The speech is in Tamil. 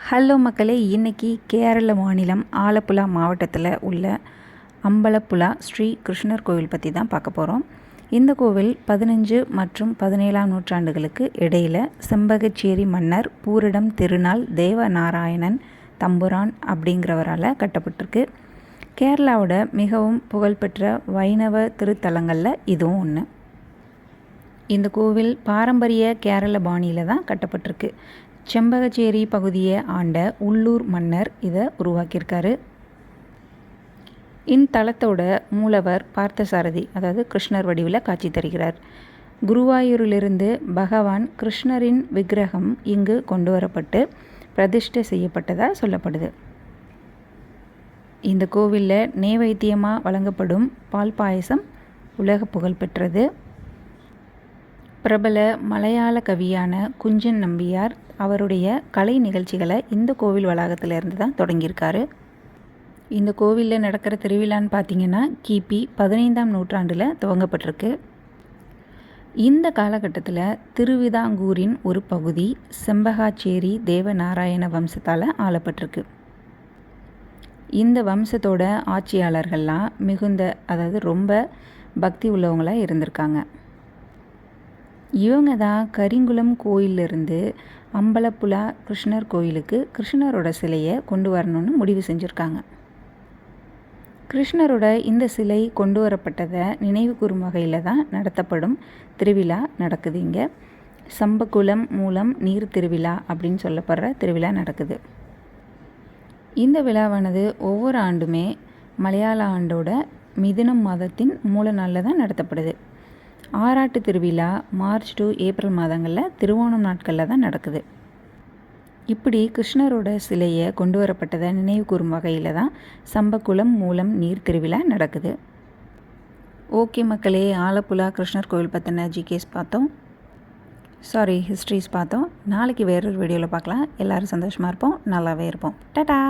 ஹலோ மக்களே, இன்றைக்கி கேரள மாநிலம் ஆலப்புழா மாவட்டத்தில் உள்ள அம்பலப்புழா ஸ்ரீ கிருஷ்ணர் கோவில் பற்றி தான் பார்க்க போகிறோம். இந்த கோவில் 15 மற்றும் 17ஆம் நூற்றாண்டுகளுக்கு இடையில் செம்பகச்சேரி மன்னர் பூரிடம் திருநாள் தேவநாராயணன் தம்புரான் அப்படிங்கிறவரால் கட்டப்பட்டிருக்கு. கேரளாவோட மிகவும் புகழ்பெற்ற வைணவ திருத்தலங்களில் இதுவும் ஒன்று. இந்த கோவில் பாரம்பரிய கேரள பாணியில் தான் கட்டப்பட்டிருக்கு. செம்பகச்சேரி பகுதியை ஆண்ட உள்ளூர் மன்னர் இதை உருவாக்கியிருக்காரு. இத்தலத்தோட மூலவர் பார்த்தசாரதி, அதாவது கிருஷ்ணர் வடிவில் காட்சி தருகிறார். குருவாயூரிலிருந்து பகவான் கிருஷ்ணரின் விக்கிரகம் இங்கு கொண்டு வரப்பட்டு பிரதிஷ்டை செய்யப்பட்டதாக சொல்லப்படுது. இந்த கோவிலில் நெய்வேத்தியமாக வழங்கப்படும் பால் பாயசம் உலக புகழ் பெற்றது. பிரபல மலையாள கவியான குஞ்சன் நம்பியார் அவருடைய கலை நிகழ்ச்சிகளை இந்த கோவில் வளாகத்திலிருந்து தான் தொடங்கியிருக்காரு. இந்த கோவிலில் நடக்கிற திருவிழான்னு பார்த்திங்கன்னா கிபி 15ஆம் நூற்றாண்டில் துவங்கப்பட்டிருக்கு. இந்த காலகட்டத்தில் திருவிதாங்கூரின் ஒரு பகுதி செம்பகாச்சேரி தேவநாராயண வம்சத்தால் ஆளப்பட்டிருக்கு. இந்த வம்சத்தோட ஆட்சியாளர்கள்லாம் ரொம்ப பக்தி உள்ளவங்களாக இருந்திருக்காங்க. இவங்க தான் கரிங்குளம் கோயிலிருந்து அம்பலப்புழா கிருஷ்ணர் கோயிலுக்கு கிருஷ்ணரோட சிலையை கொண்டு வரணும்னு முடிவு செஞ்சுருக்காங்க. கிருஷ்ணரோட இந்த சிலை கொண்டு வரப்பட்டதை நினைவு கூறும் வகையில் தான் நடத்தப்படும் திருவிழா நடக்குது. இங்கே சம்பகுளம் மூலம் நீர் திருவிழா அப்படின்னு சொல்லப்படுற திருவிழா நடக்குது. இந்த விழாவானது ஒவ்வொரு ஆண்டுமே மலையாள ஆண்டோட மிதுனம் மாதத்தின் மூல நாளில் தான் நடத்தப்படுது. ஆராட்டு திருவிழா மார்ச் டு ஏப்ரல் மாதங்களில் திருவோணம் நாட்களில் தான் நடக்குது. இப்படி கிருஷ்ணரோட சிலையை கொண்டு வரப்பட்டதை நினைவு கூறும் வகையில் தான் சம்பகுளம் மூலம் நீர் திருவிழா நடக்குது. ஓகே மக்களே, ஆலப்புழா கிருஷ்ணர் கோவில் பற்றின ஜிகேஸ் பார்த்தோம், ஹிஸ்ட்ரிஸ் பார்த்தோம். நாளைக்கு வேறொரு வீடியோவில் பார்க்கலாம். எல்லோரும் சந்தோஷமாக இருப்போம், நல்லாவே இருப்போம். டாடா.